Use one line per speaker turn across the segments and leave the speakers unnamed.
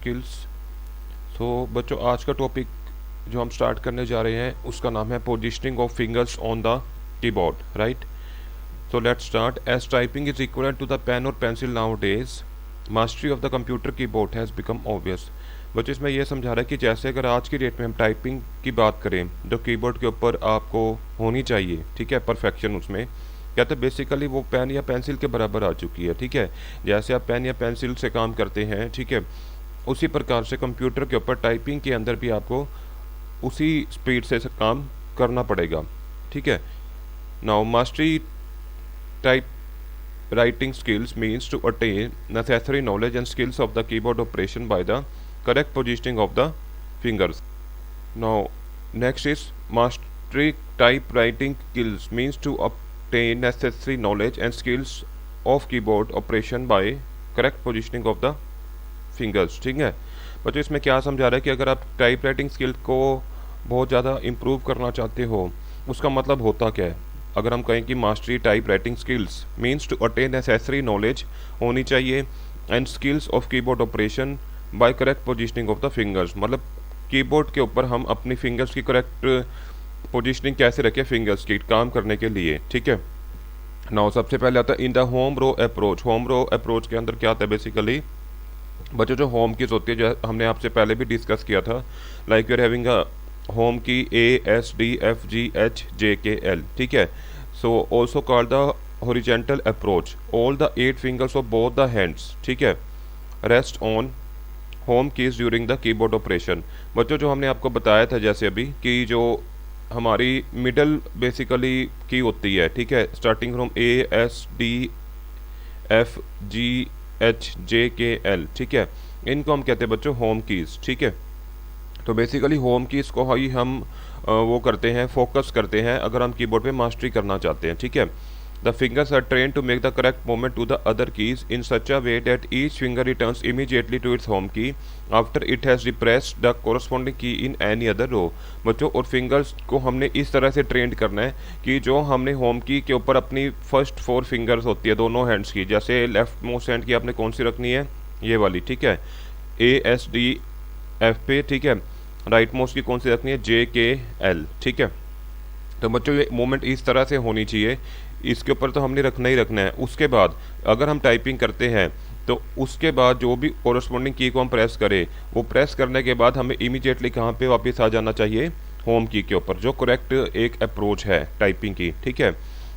Skills. बच्चों आज का टॉपिक जो हम स्टार्ट करने जा रहे हैं उसका नाम है positioning of fingers on the keyboard, right. So let's start. As typing is equal to the pen और pencil nowadays, mastery of the computer keyboard has become obvious. बच्चों इसमें यह समझा रहा है कि जैसे अगर आज की डेट में हम टाइपिंग की बात करें जो कीबोर्ड के ऊपर आपको होनी चाहिए, ठीक है, परफेक्शन उसमें कहते हैं बेसिकली वो पेन या पेंसिल के बराबर आ चुकी है, ठीक है। जैसे आप पेन या पेंसिल से काम करते हैं, ठीक है, उसी प्रकार से कंप्यूटर के ऊपर टाइपिंग के अंदर भी आपको उसी स्पीड से काम करना पड़ेगा, ठीक है। Now mastery type writing skills means to attain necessary knowledge and skills of the keyboard operation by the correct positioning of the fingers. Now next is mastery typewriting skills means to obtain necessary knowledge and skills of keyboard operation by correct positioning of the fingers, ठीक है। बच्चों इसमें क्या समझा रहा है कि अगर आप टाइप राइटिंग स्किल को बहुत ज़्यादा इम्प्रूव करना चाहते हो उसका मतलब होता क्या है। अगर हम कहें कि mastery type writing skills means to attain necessary knowledge होनी चाहिए and skills of keyboard operation by correct positioning of the fingers, मतलब कीबोर्ड के ऊपर हम अपनी फिंगर्स की करेक्ट पोजीशनिंग कैसे रखें फिंगर्स की काम करने के लिए, ठीक है। नाउ सबसे पहले आता है in the home row approach. Home row approach के अंदर क्या आता है बेसिकली बच्चों जो होम कीज होती है जो हमने आपसे पहले भी डिस्कस किया था, like you are having a home key ASDFGHJKL, ठीक है। So also called the horizontal approach. All the 8 fingers of both the hands, ठीक है, rest on home keys during the keyboard operation. बच्चों जो हमने आपको बताया था जैसे अभी कि जो हमारी मिडल बेसिकली की होती है, ठीक है, स्टार्टिंग फ्रॉम ASDFGHJKL, ठीक है, इनको हम कहते हैं बच्चों होम कीज, ठीक है। तो बेसिकली होम कीज़ को ही हम वो करते हैं, फोकस करते हैं अगर हम कीबोर्ड पे मास्टरी करना चाहते हैं, ठीक है। The fingers are train to make the correct movement to the other keys in such a way that each finger returns immediately to its home key after it has repressed the corresponding key in any other रो। बच्चों और fingers को हमने इस तरह से trend करना है कि जो हमने होम की के ऊपर अपनी फर्स्ट 4 फिंगर्स होती है दोनों हैंड्स की, जैसे लेफ्ट मोस्ट हैंड की आपने कौन सी रखनी है, ये वाली, ठीक है, ASDF पे, ठीक है। राइट मोस्ट की कौन सी रखनी है, JKL, ठीक है। तो बच्चों ये मूवमेंट इस तरह से होनी चाहिए, इसके ऊपर तो हमने रखना ही रखना है। उसके बाद अगर हम टाइपिंग करते हैं तो उसके बाद जो भी कोरस्पॉन्डिंग की को हम प्रेस करें, वो प्रेस करने के बाद हमें इमीडिएटली कहाँ पे वापस आ जाना चाहिए, होम की के ऊपर, जो करेक्ट एक अप्रोच है टाइपिंग की, ठीक है।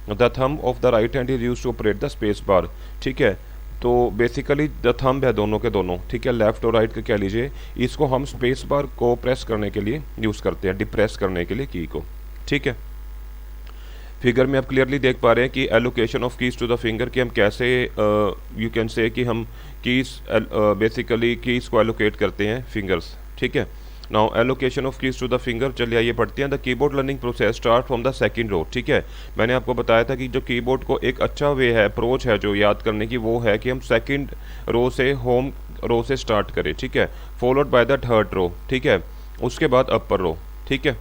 The thumb of the right hand is used to operate the space bar, ठीक है। तो बेसिकली द थंब है दोनों के दोनों, ठीक है, लेफ्ट और राइट का कह लीजिए, इसको हम स्पेस बार को प्रेस करने के लिए यूज़ करते हैं, डिप्रेस करने के लिए की को, ठीक है। फिगर में आप क्लियरली देख पा रहे हैं कि allocation of keys to the finger कि हम कैसे यू कैन से कि हम कीज बेसिकली कीज को एलोकेट करते हैं फिंगर्स, ठीक है। Now allocation of keys to the finger, चलिए आइए पढ़ते हैं। The keyboard learning process start from the second row, ठीक है। मैंने आपको बताया था कि जो कीबोर्ड को एक अच्छा वे है, अप्रोच है जो याद करने की, वो है कि हम सेकंड रो से होम रो से स्टार्ट करें, ठीक है, followed by the third row, ठीक है, उसके बाद अपर रो, ठीक है,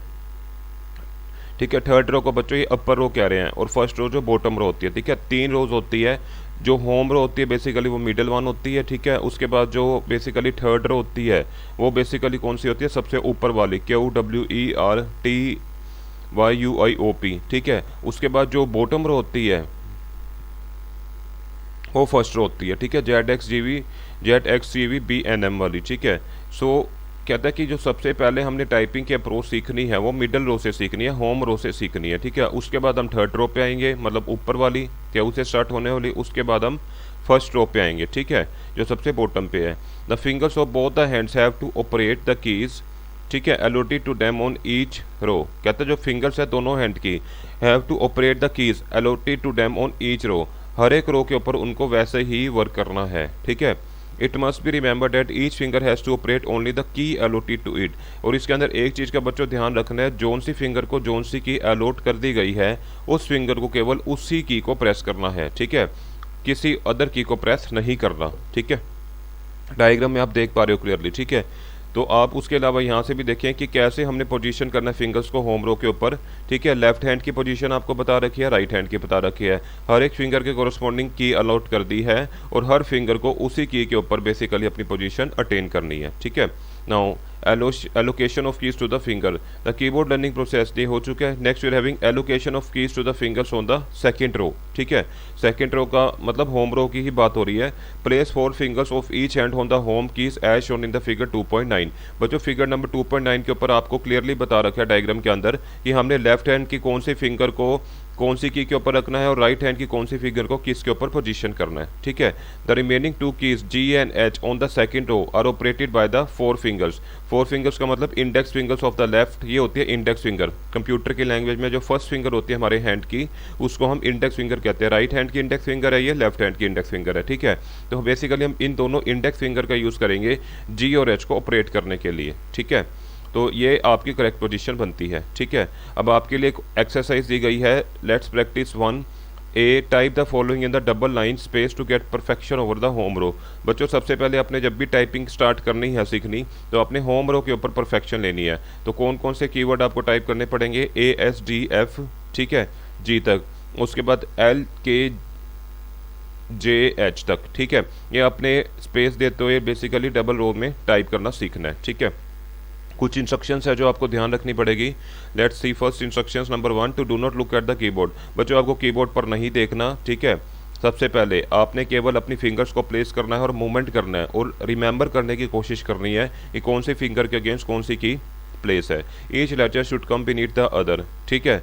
ठीक है। थर्ड रो को बच्चों ये अपर रो कह रहे हैं और फर्स्ट रो जो बॉटम रो होती है, ठीक है। 3 रोज होती है, जो होम रो होती है बेसिकली वो मिडिल वन होती है, ठीक है। उसके बाद जो बेसिकली थर्ड रो होती है वो बेसिकली कौन सी होती है, सबसे ऊपर वाली, QWERTYUIOP, ठीक है। उसके बाद जो बॉटम रो होती है वो फर्स्ट रो होती है, ठीक है, ZXGVBNM वाली, ठीक है। सो कहता है कि जो सबसे पहले हमने टाइपिंग की अप्रोच सीखनी है वो मिडल रो से सीखनी है, होम रो से सीखनी है, ठीक है। उसके बाद हम थर्ड रो पे आएंगे, मतलब ऊपर वाली क्या उसे स्टार्ट होने वाली, उसके बाद हम फर्स्ट रो पे आएंगे, ठीक है, जो सबसे बॉटम पे है। The fingers of both the hands have to operate the keys, ठीक है, allotted to them on each row. कहते हैं जो फिंगर्स है दोनों हैंड की, have to operate the keys allotted to them on each row, हर एक रो के ऊपर उनको वैसे ही वर्क करना है, ठीक है। It must be remember that each finger has to operate only the key allotted to it. और इसके अंदर एक चीज़ का बच्चों ध्यान रखना है, जोन सी फिंगर को जोन सी की अलॉट कर दी गई है उस फिंगर को केवल उसी की को प्रेस करना है, ठीक है, किसी अदर की को प्रेस नहीं करना, ठीक है। डायग्राम में आप देख पा रहे हो क्लियरली, ठीक है। तो आप उसके अलावा यहाँ से भी देखें कि कैसे हमने पोजीशन करना है फिंगर्स को होम रो के ऊपर, ठीक है। लेफ्ट हैंड की पोजीशन आपको बता रखी है, राइट हैंड की बता रखी है, हर एक फिंगर के कोरस्पॉन्डिंग की अलॉट कर दी है और हर फिंगर को उसी की के ऊपर बेसिकली अपनी पोजीशन अटेन करनी है, ठीक है। Now allocation of keys to the finger, the keyboard learning process ये हो चुका है। Next we are having allocation of keys to the fingers on the second row, ठीक है। सेकंड रो का मतलब होम रो की ही बात हो रही है। Place 4 fingers of each hand on the home keys as shown in the figure 2.9। बच्चों फिगर नंबर 2.9 के ऊपर आपको क्लियरली बता रखा है डायग्राम के अंदर कि हमने लेफ्ट हैंड की कौन सी फिंगर को कौन सी की के ऊपर रखना है और राइट हैंड की कौन सी फिंगर को किस के ऊपर पोजीशन करना है, ठीक है। The remaining 2 keys G and H on the second row are operated by the 4 fingers. 4 fingers का मतलब index fingers of the left, ये होती है इंडेक्स फिंगर। कंप्यूटर की लैंग्वेज में जो फर्स्ट फिंगर होती है हमारे हैंड की उसको हम इंडेक्स फिंगर कहते हैं। राइट हैंड की इंडेक्स फिंगर है, ये लेफ्ट हैंड की इंडेक्स फिंगर है, ठीक है। तो बेसिकली हम इन दोनों इंडेक्स फिंगर का यूज़ करेंगे G और H को ऑपरेट करने के लिए, ठीक है। तो ये आपकी करेक्ट पोजीशन बनती है, ठीक है। अब आपके लिए एक एक्सरसाइज दी गई है, let's practice 1A, type the following in the double line space to get perfection over the home row. बच्चों सबसे पहले आपने जब भी टाइपिंग स्टार्ट करनी है सीखनी तो अपने होम रो के ऊपर परफेक्शन लेनी है। तो कौन कौन से कीवर्ड आपको टाइप करने पड़ेंगे, ASDF, ठीक है, G तक, उसके बाद LKJH तक, ठीक है। ये अपने स्पेस देते हुए बेसिकली डबल रो में टाइप करना सीखना है, ठीक है। कुछ इंस्ट्रक्शंस है जो आपको ध्यान रखनी पड़ेगी। Let's see first instructions number 1, to do not look at the keyboard. बच्चों आपको कीबोर्ड पर नहीं देखना, ठीक है। सबसे पहले आपने केवल अपनी फिंगर्स को प्लेस करना है और मूवमेंट करना है और रिमेंबर करने की कोशिश करनी है कि कौन सी फिंगर के अगेंस्ट कौन सी की प्लेस है। Each letter should come beneath the other, ठीक है।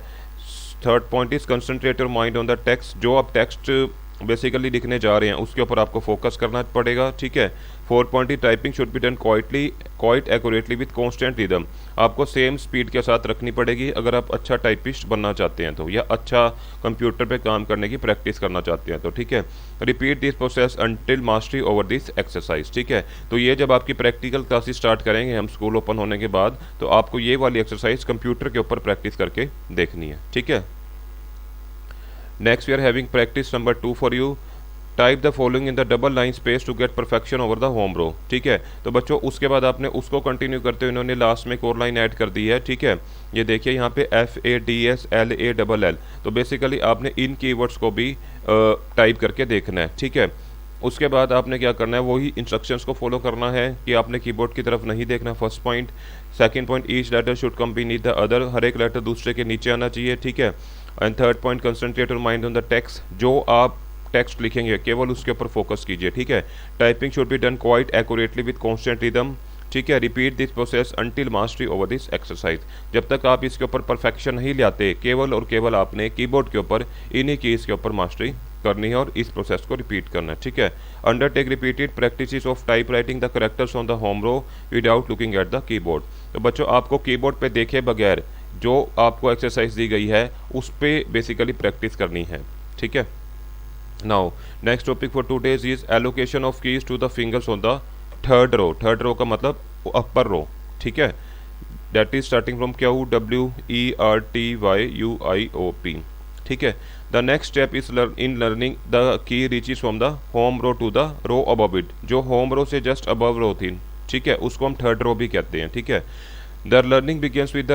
Third point is concentrate your mind on the text. जो आप टेक्स्ट बेसिकली लिखने जा रहे हैं उसके ऊपर आपको फोकस करना पड़ेगा, ठीक है। 4 point typing should be done quite accurately with constant rhythm. आपको सेम स्पीड के साथ रखनी पड़ेगी अगर आप अच्छा टाइपिस्ट बनना चाहते हैं तो, या अच्छा कंप्यूटर पे काम करने की प्रैक्टिस करना चाहते हैं तो, ठीक है। Repeat this process until mastery over this exercise, ठीक है। तो ये जब आपकी प्रैक्टिकल क्लासेस स्टार्ट करेंगे हम स्कूल ओपन होने के बाद, तो आपको ये वाली एक्सरसाइज कंप्यूटर के ऊपर प्रैक्टिस करके देखनी है, ठीक है। Next we are having practice number 2 for you. Type the following in the double line space to get perfection over the home row, ठीक है। तो बच्चों उसके बाद आपने उसको कंटिन्यू करते हुए इन्होंने लास्ट में एक और लाइन ऐड कर दी है, ठीक है। ये देखिए यहाँ पे FADSLALL। तो बेसिकली आपने इन कीवर्ड्स को भी टाइप करके देखना है, ठीक है। उसके बाद आपने क्या करना है, वही इंस्ट्रक्शंस को फॉलो करना है कि आपने कीबोर्ड की तरफ नहीं देखना, first point. Second point, each letter should come beneath the other, हर एक लेटर दूसरे के नीचे आना चाहिए, ठीक है। And third point, concentrate your mind on the text. जो आप टेक्स्ट लिखेंगे केवल उसके ऊपर फोकस कीजिए, ठीक है। Typing should be done quite accurately with constant rhythm, ठीक है। Repeat this process until mastery over this exercise. जब तक आप इसके ऊपर परफेक्शन नहीं लाते, केवल और केवल आपने कीबोर्ड के ऊपर इन्हीं कीज के ऊपर मास्टरी करनी है और इस प्रोसेस को रिपीट करना है, ठीक है। Undertake repeated practice of type writing the characters on the home row without looking at the keyboard. तो बच्चों आपको कीबोर्ड पे देखे बगैर जो आपको एक्सरसाइज दी गई है उस पर बेसिकली प्रैक्टिस करनी है, ठीक है। Now next topic for today's is allocation of keys to the fingers on the third row. Third row का मतलब अपर रो, ठीक है। That is starting from QWERTYUIOP, ठीक है। The next step is in learning the key reaches from the home row to the row above it. जो home row से just above रो थी, ठीक है, उसको हम थर्ड रो भी कहते हैं, ठीक है। The learning begins with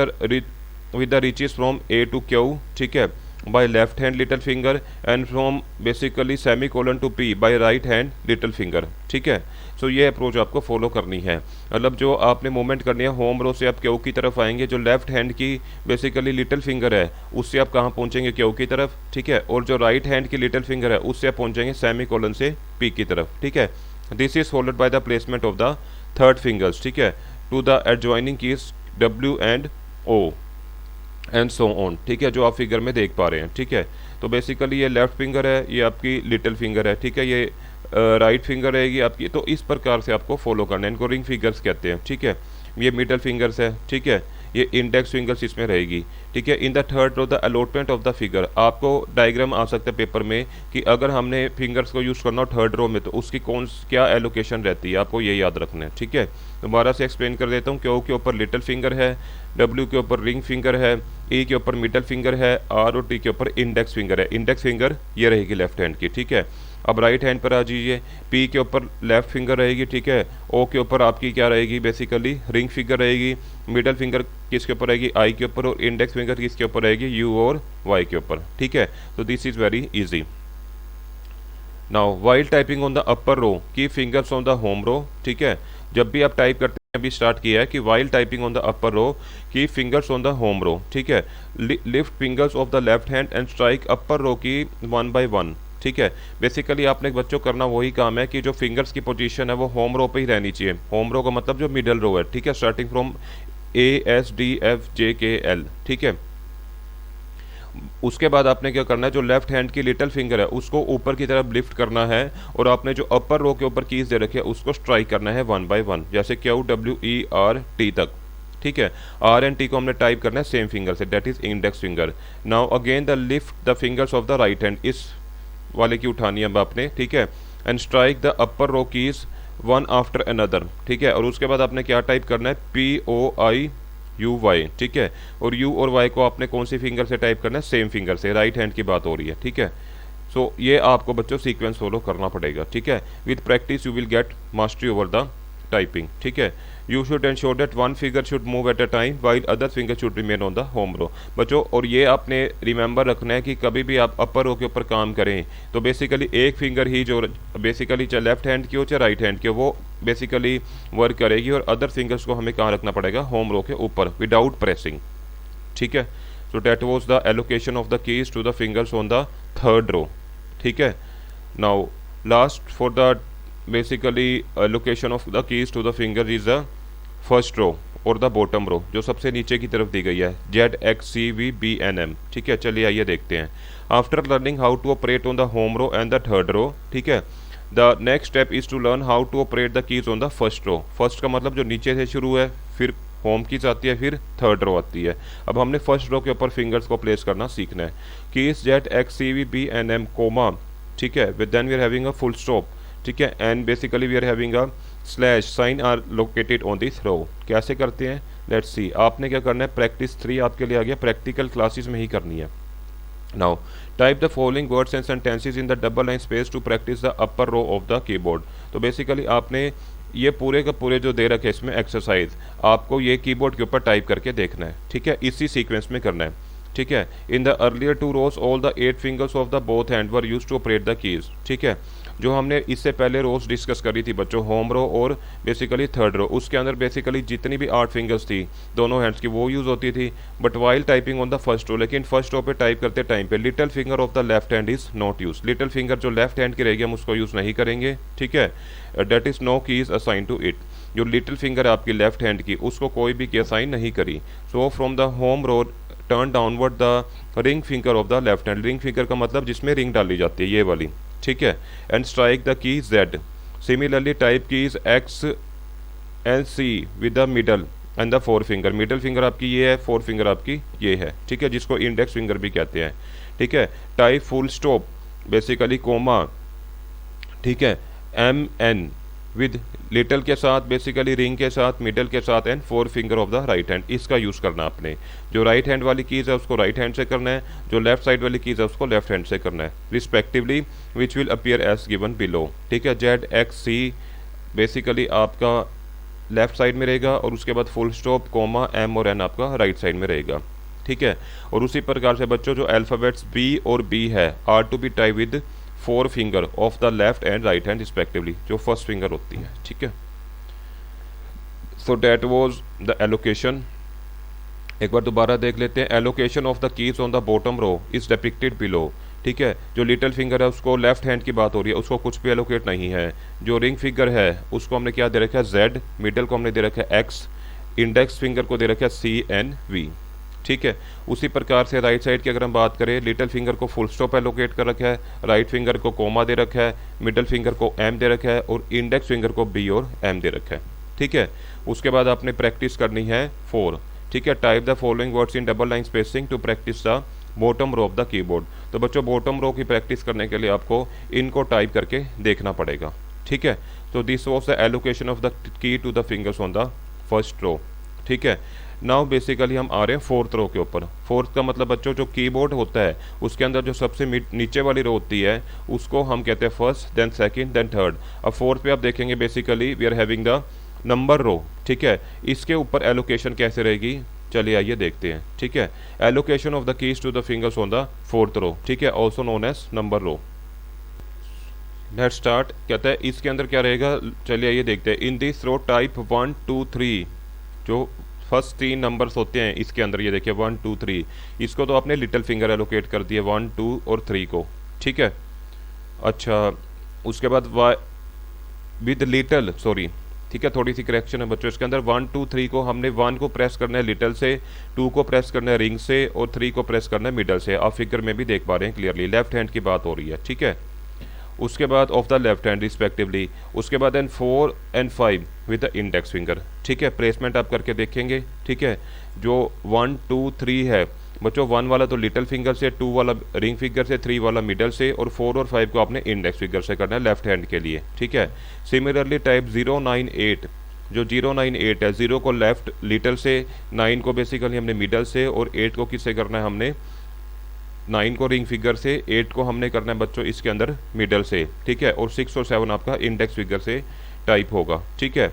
the reaches from A to Q, ठीक है, by left hand little finger and from basically semicolon to P by right hand little finger, ठीक है। सो ये अप्रोच आपको फॉलो करनी है। मतलब जो आपने मूवमेंट करनी है होम रो से आप Q की तरफ आएंगे, जो लेफ्ट हैंड की बेसिकली लिटिल फिंगर है उससे आप कहाँ पहुँचेंगे, Q की तरफ, ठीक है। और जो राइट हैंड की लिटिल फिंगर है उससे आप पहुँचेंगे सेमीकोलन से P की तरफ, ठीक है। This is followed by the placement of the third fingers, ठीक है, to the adjoining keys W and O and so on, ठीक है, जो आप फिगर में देख पा रहे हैं, ठीक है। तो बेसिकली ये लेफ्ट फिंगर है, ये आपकी लिटिल फिंगर है, ठीक है, ये राइट फिंगर रहेगी आपकी। तो इस प्रकार से आपको फॉलो करना है, इनको रिंग फिंगर्स कहते हैं, ठीक है। ये मिडल फिंगर्स है, ठीक है, ये इंडेक्स फिंगर्स इसमें रहेगी, ठीक है। In the third row the allotment of the figure, आपको डायग्राम आ सकता है पेपर में कि अगर हमने फिंगर्स को यूज़ करना हो थर्ड रो में तो उसकी क्या एलोकेशन रहती है, आपको ये याद रखना है, ठीक है। दोबारा से एक्सप्लेन कर देता हूँ। Q के ऊपर लिटिल फिंगर है, W के ऊपर रिंग फिंगर है, E के ऊपर मिडल फिंगर है, R और T के ऊपर इंडेक्स फिंगर है। इंडेक्स फिंगर ये रहेगी लेफ्ट हैंड की, ठीक है। अब राइट हैंड पर आ जाइए, पी के ऊपर लेफ्ट फिंगर रहेगी, ठीक है, ओ के ऊपर आपकी क्या रहेगी, बेसिकली रिंग फिंगर रहेगी, मिडल फिंगर किसके ऊपर रहेगी, आई के ऊपर, और इंडेक्स फिंगर किसके ऊपर रहेगी, यू और वाई के ऊपर, ठीक है। तो this is very easy. Now while typing on the upper row की fingers on the home row, ठीक है, जब भी आप टाइप करते हैं, अभी स्टार्ट किया है कि while typing on the upper row की fingers on the home row, ठीक है, lift fingers of the left hand and strike upper row की 1 by 1, ठीक है। बेसिकली आपने बच्चों करना वही काम है कि जो फिंगर्स की पोजीशन है वो होम रो पे ही रहनी चाहिए। होम रो का मतलब जो मिडल रो है, ठीक है, स्टार्टिंग फ्रॉम ASDFJKL, ठीक है। उसके बाद आपने क्या करना है, जो लेफ्ट हैंड की लिटिल फिंगर है उसको ऊपर की तरफ लिफ्ट करना है, और आपने जो अपर रो के ऊपर कीज दे रखी है उसको स्ट्राइक करना है 1 by 1, जैसे QWERT तक, ठीक है। R एंड T को हमने टाइप करना है सेम फिंगर से, that is index finger. Now again the lift the fingers of the right hand, इस वाले की उठानी है अब आपने, ठीक है, and strike the upper row keys one after another, ठीक है। और उसके बाद आपने क्या टाइप करना है, POIUY, ठीक है, और U और Y को आपने कौन सी फिंगर से टाइप करना है, सेम फिंगर से, राइट हैंड की बात हो रही है, ठीक है। सो ये आपको बच्चों सीक्वेंस फॉलो करना पड़ेगा, ठीक है। With practice you will get mastery over the typing, ठीक है। You should ensure that one finger should move at a time while other finger should remain on the home row, बच्चों। और ये आपने रिमेंबर रखना है कि कभी भी आप अपर रो के ऊपर काम करें तो बेसिकली एक फिंगर ही जो बेसिकली चाहे लेफ्ट हैंड की हो चाहे राइट हैंड की हो वो बेसिकली वर्क करेगी, और अदर फिंगर्स को हमें कहाँ रखना पड़ेगा, होम रो के ऊपर, विदाउट प्रेसिंग, ठीक है। So that was the allocation of the keys to the fingers on the third row, ठीक है। Now last for the basically location of the keys to the finger is the first row और the bottom रो, जो सबसे नीचे की तरफ दी गई है, ZXCVBNM, ठीक है। चलिए आइए देखते हैं। After learning how to operate on the home row and the third row, ठीक है, the next step is to learn how to operate the keys on the first row. First का मतलब जो नीचे से शुरू है, फिर होम कीज आती है, फिर थर्ड रो आती है। अब हमने फर्स्ट रो के ऊपर फिंगर्स को प्लेस करना सीखना है। कीज ZXCVBNM कोमा, ठीक है, with then we are having a full stop, ठीक है, and basically we are having a slash sign are located on this row. कैसे करते हैं, लेट्स सी। आपने क्या करना है, प्रैक्टिस 3 आपके लिए आ गया, प्रैक्टिकल क्लासेस में ही करनी है। Now type the following words and sentences in the double line space to practice the upper row of the keyboard. तो बेसिकली आपने ये पूरे का पूरे जो दे रखे इसमें एक्सरसाइज आपको ये कीबोर्ड के ऊपर टाइप करके देखना है, ठीक है, इसी सीक्वेंस में करना है, ठीक है। In the earlier 2 rows all the 8 fingers of the both hand were used to operate the keys, ठीक है। जो हमने इससे पहले रोज डिस्कस करी थी बच्चों, होम रो और बेसिकली थर्ड रो, उसके अंदर बेसिकली जितनी भी 8 फिंगर्स थी दोनों हैंड्स की वो यूज़ होती थी, but while typing on the first row, लेकिन फर्स्ट रो पे टाइप करते टाइम पे little finger of the left hand is not use. Little finger जो लेफ्ट हैंड की रहेगी हम उसको यूज़ नहीं करेंगे, ठीक है, that is no key is assign to it. जो लिटिल फिंगर है आपकी लेफ्ट हैंड की उसको कोई भी की असाइन नहीं करी। So from the home row turn downward the ring finger of the left hand. Ring finger का मतलब जिसमें रिंग डाली जाती है, ये वाली, ठीक है, and strike the key Z। Similarly type keys X and C with the middle and the four finger. Middle finger आपकी ये है, फोर फिंगर आपकी ये है, ठीक है, जिसको इंडेक्स फिंगर भी कहते हैं, ठीक है। Type full stop basically comma, ठीक है, MN विद लिटिल के साथ, बेसिकली रिंग के साथ, मिडल के साथ, and four finger of the right hand. इसका यूज़ करना आपने। जो राइट हैंड वाली कीज़ है उसको राइट हैंड से करना है, जो लेफ्ट साइड वाली कीज़ है उसको लेफ्ट हैंड से करना है, respectively, which will appear as given below, ठीक है। ZXC बेसिकली आपका लेफ्ट साइड में रहेगा, और उसके बाद फुल स्टॉप कोमा M और N आपका राइट साइड में रहेगा, ठीक है। और उसी प्रकार से बच्चों जो अल्फ़ाबेट्स B और B है are to be type with 4 finger of the left and right hand respectively, जो फर्स्ट फिंगर होती है, ठीक है। So that was the allocation. एक बार दोबारा देख लेते हैं। Allocation of the keys on the bottom row is depicted below, ठीक है। जो लिटिल फिंगर है उसको लेफ्ट हैंड की बात हो रही है, उसको कुछ भी एलोकेट नहीं है। जो रिंग फिंगर है उसको हमने क्या दे रखा है, Z, मिडल को हमने दे रखा है X, इंडेक्स फिंगर को दे रखा है CNV, ठीक है। उसी प्रकार से राइट साइड की अगर हम बात करें, लिटिल फिंगर को फुल स्टॉप एलोकेट कर रखा है, राइट फिंगर को कोमा दे रखा है, मिडल फिंगर को M दे रखा है, और इंडेक्स फिंगर को B और M दे रखा है, ठीक है। उसके बाद आपने प्रैक्टिस करनी है 4, ठीक है। Type the following words in double line spacing to practice the bottom row of the keyboard. तो बच्चों बॉटम रो की प्रैक्टिस करने के लिए आपको इनको टाइप करके देखना पड़ेगा, ठीक है। तो this was the allocation of the key to the fingers on the first row, ठीक है। नाउ बेसिकली हम आ रहे हैं फोर्थ रो के ऊपर। फोर्थ का मतलब बच्चों जो कीबोर्ड होता है उसके अंदर जो सबसे नीचे वाली रो होती है उसको हम कहते हैं first, then second, then third. अब फोर्थ पे आप देखेंगे basically we are having the number row, ठीक है। इसके ऊपर एलोकेशन कैसे रहेगी, चलिए आइए देखते हैं, ठीक है। Allocation of the keys to the fingers on the fourth row, ठीक है, also known as number row. Let start, कहता है इसके अंदर क्या रहेगा, चलिए आइए देखते हैं। इन दिस रो टाइप 1 2 3, जो फर्स्ट 3 नंबर्स होते हैं इसके अंदर, ये देखिए 1 2 3, इसको तो आपने लिटिल फिंगर एलोकेट कर दिया 1 2 और 3 को, ठीक है। अच्छा, उसके बाद विद लिटल, सॉरी, ठीक है, थोड़ी सी करेक्शन है बच्चों। इसके अंदर 1 2 3 को हमने 1 को प्रेस करना है लिटल से, 2 को प्रेस करना है रिंग से, और 3 को प्रेस करना है मिडल से। आप फिगर में भी देख पा रहे हैं क्लियरली, लेफ्ट हैंड की बात हो रही है, ठीक है। उसके बाद of the left hand respectively. उसके बाद then 4 and 5 with the index finger, ठीक है। प्लेसमेंट आप करके देखेंगे, ठीक है। जो 1 2 3 है बच्चों, 1 वाला तो लिटिल फिंगर से, 2 वाला रिंग फिंगर से, 3 वाला मिडल से, और 4 और 5 को आपने इंडेक्स फिंगर से करना है लेफ्ट हैंड के लिए, ठीक है। सिमिलरली टाइप 0 9 8, जो 0 9 8 है, 0 को लेफ्ट लिटिल से, 9 को बेसिकली हमने मिडल से, और 8 को किससे करना है हमने, 9 को रिंग फिगर से, 8 को हमने करना है बच्चों इसके अंदर मिडल से, ठीक है। और 6 और 7 आपका इंडेक्स फिगर से टाइप होगा, ठीक है।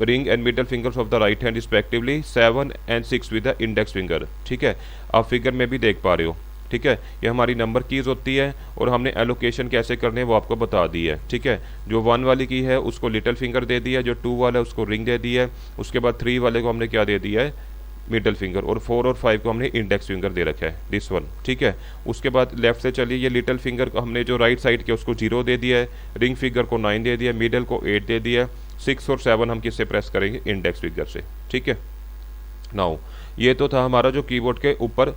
Ring and middle fingers of the right hand respectively 7 and 6 with the index finger, ठीक है। आप फिगर में भी देख पा रहे हो, ठीक है। ये हमारी नंबर कीज होती है, और हमने एलोकेशन कैसे करने है वो आपको बता दी है, ठीक है। जो 1 वाली की है उसको लिटिल फिंगर दे दिया है, जो 2 वाला है उसको रिंग दे दिया है, उसके बाद 3 वाले को हमने क्या दे दिया है, मिडल फिंगर, और 4 और 5 को हमने इंडेक्स फिंगर दे रखा है, दिस वन, ठीक है। उसके बाद लेफ्ट से चलिए, ये लिटिल फिंगर को हमने जो राइट साइड के उसको 0 दे दिया है, रिंग फिंगर को 9 दे दिया, मिडल को 8 दे दिया, 6 और 7 हम किससे प्रेस करेंगे, इंडेक्स फिंगर से, ठीक है। नाउ ये तो था हमारा जो कीबोर्ड के ऊपर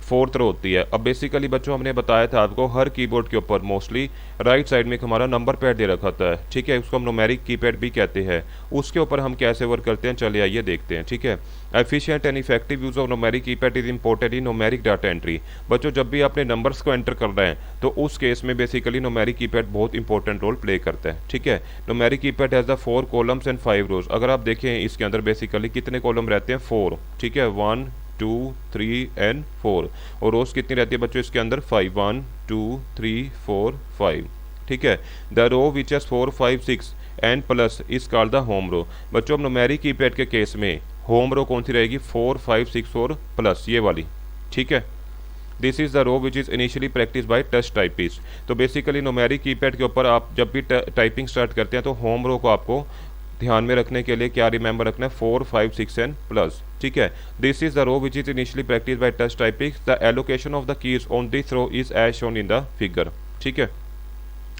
फोर्थ रो होती है। अब बेसिकली बच्चों हमने बताया था आपको हर कीबोर्ड के ऊपर मोस्टली राइट साइड में एक हमारा नंबर पैड दे रखा होता है, ठीक है। उसको हम न्यूमेरिक कीपैड भी कहते हैं। उसके ऊपर हम कैसे वर्क करते हैं, चलिए आइए देखते हैं, ठीक है। Efficient and effective use of numeric keypad is important in numeric data entry. बच्चों जब भी आपने नंबर्स को एंटर करना है तो उस केस में बेसिकली न्यूमेरिक कीपैड बहुत इंपॉर्टेंट रोल प्ले करता है, ठीक है। Numeric keypad has the 4 columns and 5 रोज। अगर आप देखें इसके अंदर बेसिकली कितने कॉलम रहते हैं, 4, ठीक है, 1 2 3 एंड 4, और रोज कितनी रहती है बच्चों इसके अंदर, 5, 1 2 3 4 5, ठीक है। The row which has 4 5 6 and plus is called the home row. बच्चों न्यूमेरिक कीपैड के केस में होम रो कौन सी रहेगी, 4 5 6 और प्लस ये वाली, ठीक है। This is the row which is initially practice by touch typist. तो बेसिकली न्यूमेरिक कीपैड के ऊपर आप जब भी टाइपिंग स्टार्ट करते हैं तो होम रो को आपको ध्यान में रखने के लिए क्या रिमेंबर रखना है, 4 5 6 एंड प्लस, ठीक है। This is the row which is initially practice by touch typing. The allocation of the keys on this row is as shown in the figure, ठीक है।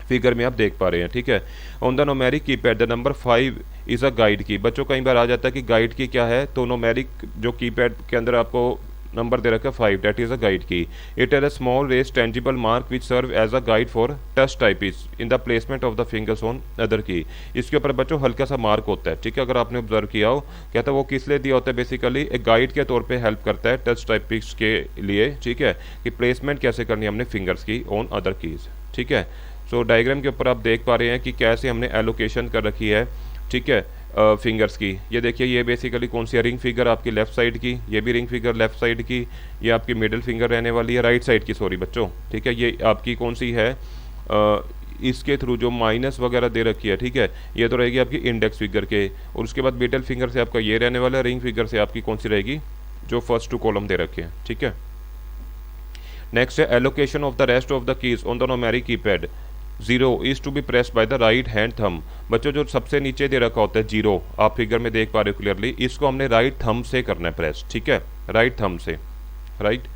फिगर में आप देख पा रहे हैं, ठीक है। On the numeric keypad the number 5 is a guide की। बच्चों कई बार आ जाता है कि गाइड की क्या है, तो न्यूमेरिक जो कीपैड के अंदर आपको नंबर दे रखा है 5, that is a guide key. It has a small race tangible mark which serve as a guide for touch typist in the placement of the fingers on other key. इसके ऊपर बच्चों हल्का सा मार्क होता है, ठीक है। अगर आपने ऑब्जर्व किया हो, कहता है वो किस लिए दिया होता है, बेसिकली एक गाइड के तौर पे हेल्प करता है टच टाइपिस्ट के लिए, ठीक है, कि प्लेसमेंट कैसे करनी है हमने फिंगर्स की ऑन अदर कीज, ठीक है। सो डायग्राम के ऊपर आप देख पा रहे हैं कि कैसे हमने एलोकेशन कर रखी है, ठीक है, फिंगर्स की। ये देखिए ये बेसिकली कौन सी है, रिंग फिंगर आपकी लेफ्ट साइड की, ये भी रिंग फिंगर लेफ्ट साइड की, ये आपकी मिडिल फिंगर रहने वाली है राइट साइड की, सॉरी बच्चों, ठीक है। ये आपकी कौन सी है, इसके थ्रू जो माइनस वगैरह दे रखी है, ठीक है, ये तो रहेगी आपकी इंडेक्स फिंगर के, और उसके बाद मिडिल फिंगर से आपका ये रहने वाला है, रिंग फिंगर से आपकी कौन सी रहेगी, जो फर्स्ट 2 कॉलम दे रखे हैं, ठीक है। नेक्स्ट है allocation of the rest of the keys on the numeric keypad. 0 is to be pressed by the right hand thumb. बच्चों जो सबसे नीचे दे रखा होता है 0, आप फिगर में देख पा रहे हो क्लियरली, इसको हमने राइट थंब से करना है प्रेस, ठीक है, राइट थंब से, right.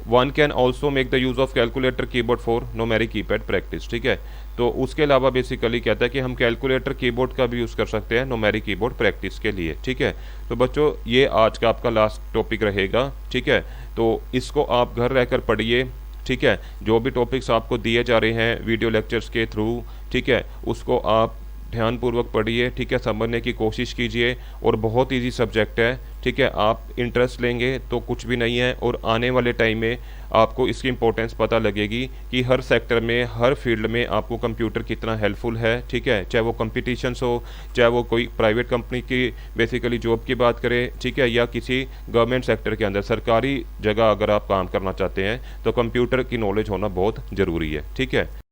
One can also make the use of calculator keyboard for numeric keypad practice, ठीक है। तो उसके अलावा बेसिकली कहता है कि हम कैलकुलेटर कीबोर्ड का भी यूज़ कर सकते हैं न्यूमेरिक कीबोर्ड प्रैक्टिस के लिए, ठीक है। तो बच्चों ये आज का आपका लास्ट टॉपिक रहेगा, ठीक है। तो इसको आप घर रहकर पढ़िए, ठीक है। जो भी टॉपिक्स आपको दिए जा रहे हैं वीडियो लेक्चर्स के थ्रू, ठीक है, उसको आप ध्यानपूर्वक पढ़िए, ठीक है, समझने की कोशिश कीजिए और बहुत इजी सब्जेक्ट है, ठीक है। आप इंटरेस्ट लेंगे तो कुछ भी नहीं है, और आने वाले टाइम में आपको इसकी इंपॉर्टेंस पता लगेगी कि हर सेक्टर में, हर फील्ड में आपको कंप्यूटर कितना हेल्पफुल है, ठीक है। चाहे वो कंपटीशंस हो, चाहे वो कोई प्राइवेट कंपनी की बेसिकली जॉब की बात करें, ठीक है, या किसी गवर्नमेंट सेक्टर के अंदर सरकारी जगह अगर आप काम करना चाहते हैं तो कंप्यूटर की नॉलेज होना बहुत ज़रूरी है, ठीक है।